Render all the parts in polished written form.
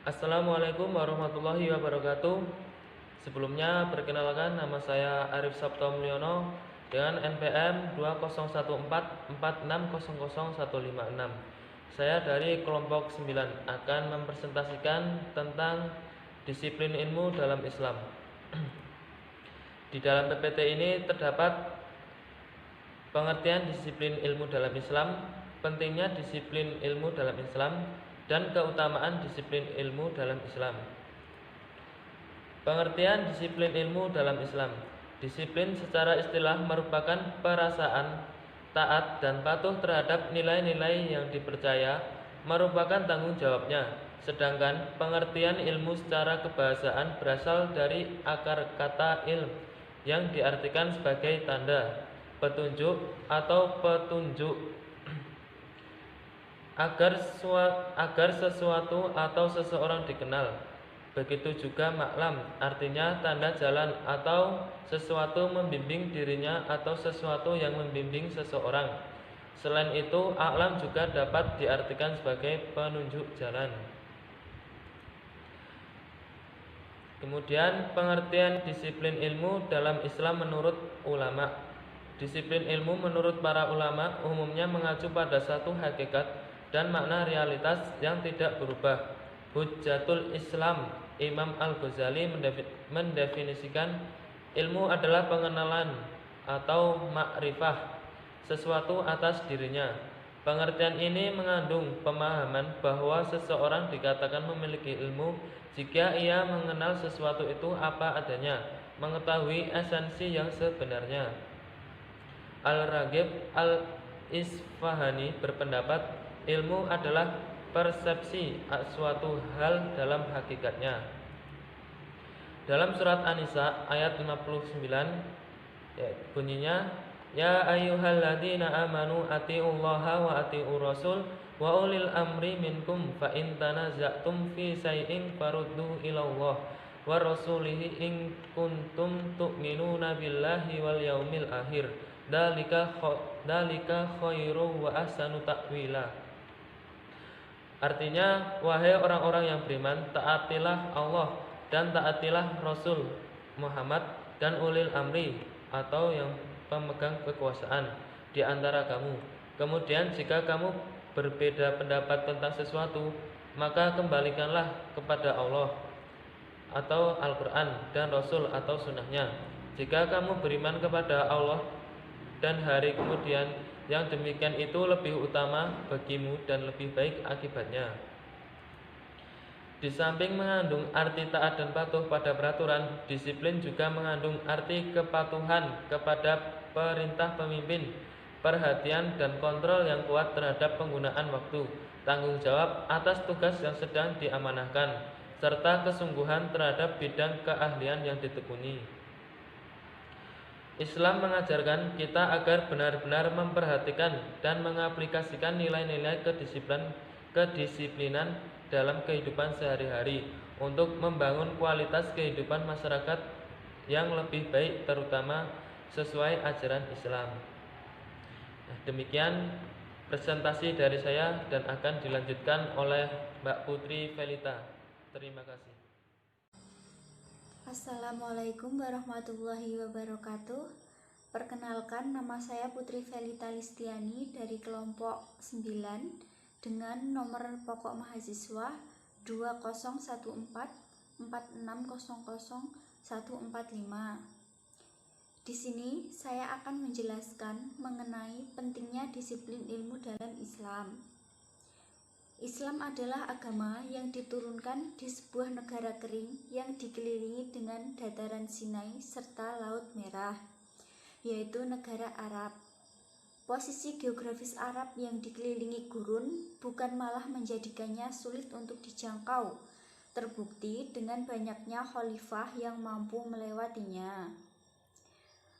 Assalamualaikum warahmatullahi wabarakatuh. Sebelumnya perkenalkan, nama saya Arif Sabto Mulyono dengan NPM 201446000156. Saya dari kelompok 9 akan mempresentasikan tentang disiplin ilmu dalam Islam. Di dalam PPT ini terdapat pengertian disiplin ilmu dalam Islam, pentingnya disiplin ilmu dalam Islam, dan keutamaan disiplin ilmu dalam Islam. Pengertian disiplin ilmu dalam Islam. Disiplin secara istilah merupakan perasaan taat dan patuh terhadap nilai-nilai yang dipercaya, merupakan tanggung jawabnya. Sedangkan pengertian ilmu secara kebahasaan berasal dari akar kata ilm yang diartikan sebagai tanda, petunjuk, atau petunjuk agar sesuatu atau seseorang dikenal. Begitu juga maklam, artinya tanda jalan atau sesuatu membimbing dirinya atau sesuatu yang membimbing seseorang. Selain itu, a'lam juga dapat diartikan sebagai penunjuk jalan. Kemudian pengertian disiplin ilmu dalam Islam menurut ulama. Disiplin ilmu menurut para ulama umumnya mengacu pada satu hakikat dan makna realitas yang tidak berubah. Hujjatul Islam Imam Al-Ghazali mendefinisikan ilmu adalah pengenalan atau makrifah sesuatu atas dirinya. Pengertian ini mengandung pemahaman bahwa seseorang dikatakan memiliki ilmu jika ia mengenal sesuatu itu apa adanya, mengetahui esensi yang sebenarnya. Al-Raghib Al-Isfahani berpendapat ilmu adalah persepsi suatu hal dalam hakikatnya. Dalam surat An-Nisa ayat 59 bunyinya, ya ayyuhalladzina amanu atiullaha wa atiur rasul wa ulil amri minkum fa in tanaza'tum fi syai'in faruddu ilallah wa rasulihi in kuntum tu'minuna billahi wal yaumil akhir dalika khairu wa ahsanu ta'wila. Artinya, wahai orang-orang yang beriman, taatilah Allah dan taatilah Rasul Muhammad dan ulil amri atau yang pemegang kekuasaan di antara kamu. Kemudian jika kamu berbeda pendapat tentang sesuatu, maka kembalikanlah kepada Allah atau Al-Quran dan Rasul atau sunnahnya. Jika kamu beriman kepada Allah dan hari kemudian, yang demikian itu lebih utama bagimu dan lebih baik akibatnya. Di samping mengandung arti taat dan patuh pada peraturan, disiplin juga mengandung arti kepatuhan kepada perintah pemimpin, perhatian dan kontrol yang kuat terhadap penggunaan waktu, tanggung jawab atas tugas yang sedang diamanahkan, serta kesungguhan terhadap bidang keahlian yang ditekuni. Islam mengajarkan kita agar benar-benar memperhatikan dan mengaplikasikan nilai-nilai kedisiplinan dalam kehidupan sehari-hari untuk membangun kualitas kehidupan masyarakat yang lebih baik, terutama sesuai ajaran Islam. Nah, demikian presentasi dari saya dan akan dilanjutkan oleh Mbak Putri Felita. Terima kasih. Assalamualaikum warahmatullahi wabarakatuh. Perkenalkan, nama saya Putri Felita Listiani dari kelompok 9 dengan nomor pokok mahasiswa 201446000145. Di sini saya akan menjelaskan mengenai pentingnya disiplin ilmu dalam Islam. Islam adalah agama yang diturunkan di sebuah negara kering yang dikelilingi dengan dataran Sinai serta Laut Merah, yaitu negara Arab. Posisi geografis Arab yang dikelilingi gurun bukan malah menjadikannya sulit untuk dijangkau, terbukti dengan banyaknya khalifah yang mampu melewatinya.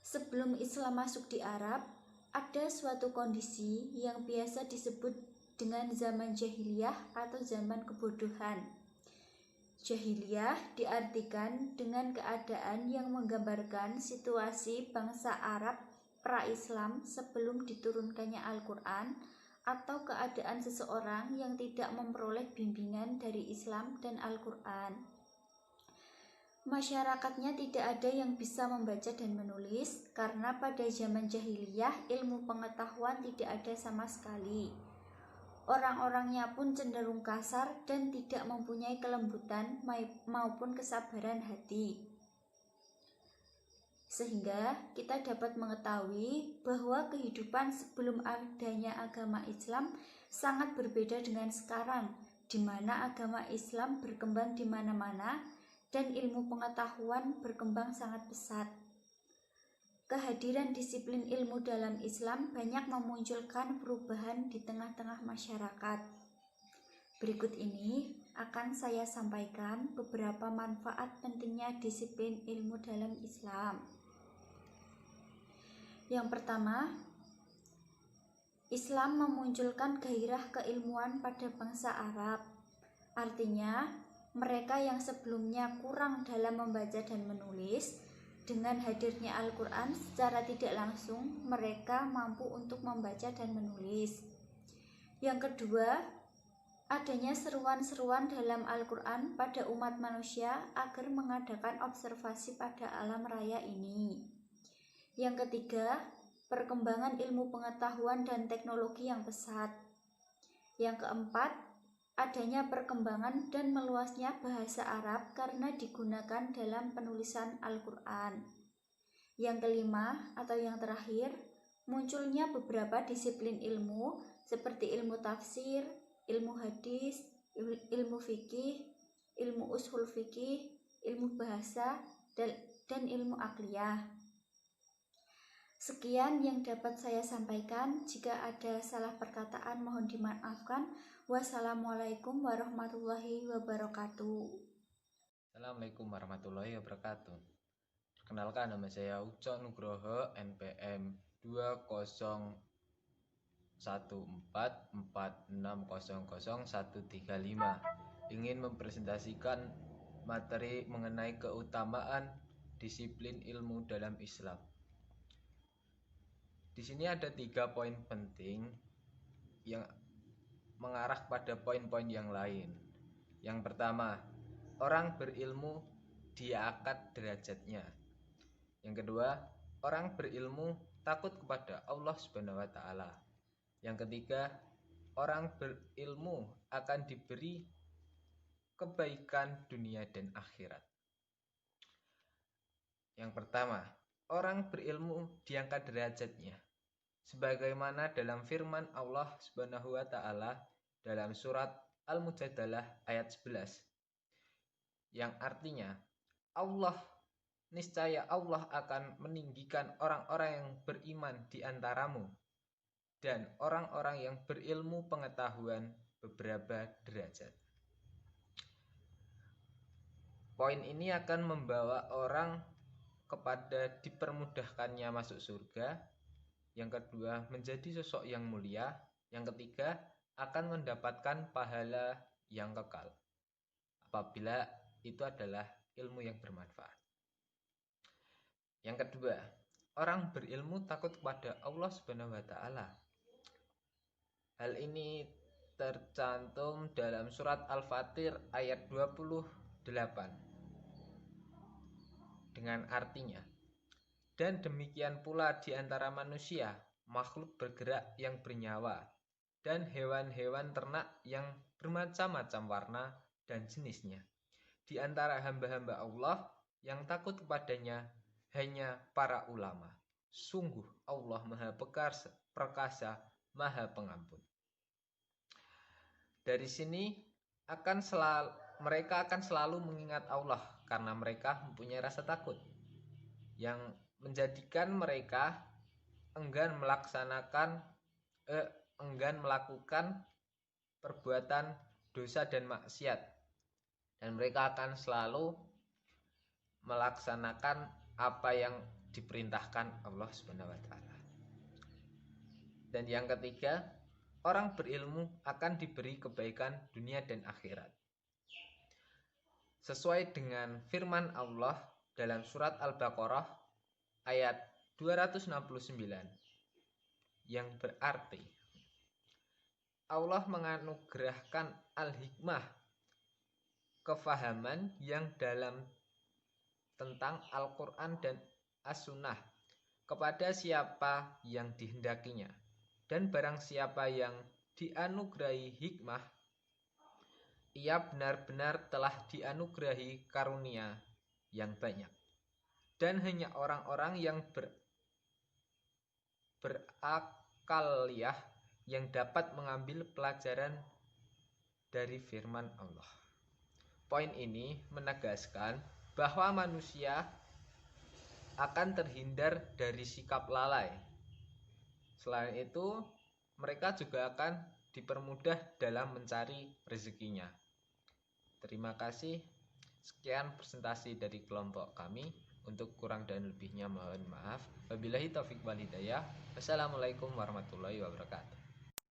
Sebelum Islam masuk di Arab, ada suatu kondisi yang biasa disebut dengan zaman jahiliyah atau zaman kebodohan. Jahiliyah diartikan dengan keadaan yang menggambarkan situasi bangsa Arab pra-Islam sebelum diturunkannya Al-Quran atau keadaan seseorang yang tidak memperoleh bimbingan dari Islam dan Al-Quran. Masyarakatnya tidak ada yang bisa membaca dan menulis karena pada zaman jahiliyah ilmu pengetahuan tidak ada sama sekali. Orang-orangnya pun cenderung kasar dan tidak mempunyai kelembutan maupun kesabaran hati. Sehingga kita dapat mengetahui bahwa kehidupan sebelum adanya agama Islam sangat berbeda dengan sekarang, di mana agama Islam berkembang di mana-mana dan ilmu pengetahuan berkembang sangat pesat. Kehadiran disiplin ilmu dalam Islam banyak memunculkan perubahan di tengah-tengah masyarakat. Berikut ini akan saya sampaikan beberapa manfaat pentingnya disiplin ilmu dalam Islam. Yang pertama, Islam memunculkan gairah keilmuan pada bangsa Arab. Artinya, mereka yang sebelumnya kurang dalam membaca dan menulis, dengan hadirnya Al-Quran secara tidak langsung mereka mampu untuk membaca dan menulis. Yang kedua, adanya seruan-seruan dalam Al-Quran pada umat manusia agar mengadakan observasi pada alam raya ini. Yang ketiga, perkembangan ilmu pengetahuan dan teknologi yang pesat. Yang keempat, adanya perkembangan dan meluasnya bahasa Arab karena digunakan dalam penulisan Al-Quran. Yang kelima atau yang terakhir, munculnya beberapa disiplin ilmu seperti ilmu tafsir, ilmu hadis, ilmu fikih, ilmu ushul fikih, ilmu bahasa, dan ilmu akliyah. Sekian yang dapat saya sampaikan. Jika ada salah perkataan mohon dimaafkan. Wassalamualaikum warahmatullahi wabarakatuh. Assalamualaikum warahmatullahi wabarakatuh. Perkenalkan, nama saya Uco Nugroho, NPM 201446000135. Ingin mempresentasikan materi mengenai keutamaan disiplin ilmu dalam Islam. Di sini ada 3 poin penting yang mengarah pada poin-poin yang lain. Yang pertama, orang berilmu diangkat derajatnya. Yang kedua, orang berilmu takut kepada Allah Subhanahu wa taala. Yang ketiga, orang berilmu akan diberi kebaikan dunia dan akhirat. Yang pertama, orang berilmu diangkat derajatnya. Sebagaimana dalam firman Allah Subhanahu wa taala dalam surat Al-Mujadalah ayat 11. Yang artinya, niscaya Allah akan meninggikan orang-orang yang beriman di antaramu dan orang-orang yang berilmu pengetahuan beberapa derajat. Poin ini akan membawa orang kepada dipermudahkannya masuk surga. Yang kedua, menjadi sosok yang mulia. Yang ketiga, akan mendapatkan pahala yang kekal apabila itu adalah ilmu yang bermanfaat. Yang kedua, orang berilmu takut kepada Allah Subhanahu wa taala. Hal ini tercantum dalam surat Al-Fatir ayat 28 dengan artinya, dan demikian pula di antara manusia, makhluk bergerak yang bernyawa, dan hewan-hewan ternak yang bermacam-macam warna dan jenisnya. Di antara hamba-hamba Allah yang takut kepadanya hanya para ulama. Sungguh Allah Maha Perkasa, Maha Pengampun. Dari sini mereka akan selalu mengingat Allah karena mereka mempunyai rasa takut yang menjadikan mereka enggan melakukan perbuatan dosa dan maksiat, dan mereka akan selalu melaksanakan apa yang diperintahkan Allah Subhanahu wa taala. Dan yang ketiga, orang berilmu akan diberi kebaikan dunia dan akhirat. Sesuai dengan firman Allah dalam surat Al-Baqarah ayat 269 yang berarti, Allah menganugerahkan al-hikmah, kefahaman yang dalam tentang Al-Quran dan As-Sunnah kepada siapa yang dihendakinya. Dan barang siapa yang dianugerahi hikmah, ia benar-benar telah dianugerahi karunia yang banyak. Dan hanya orang-orang yang berakaliah yang dapat mengambil pelajaran dari firman Allah. Poin ini menegaskan bahwa manusia akan terhindar dari sikap lalai. Selain itu, mereka juga akan dipermudah dalam mencari rezekinya. Terima kasih. Sekian presentasi dari kelompok kami. Untuk kurang dan lebihnya mohon maaf. Wabillahi taufik wal hidayah. Wassalamualaikum warahmatullahi wabarakatuh.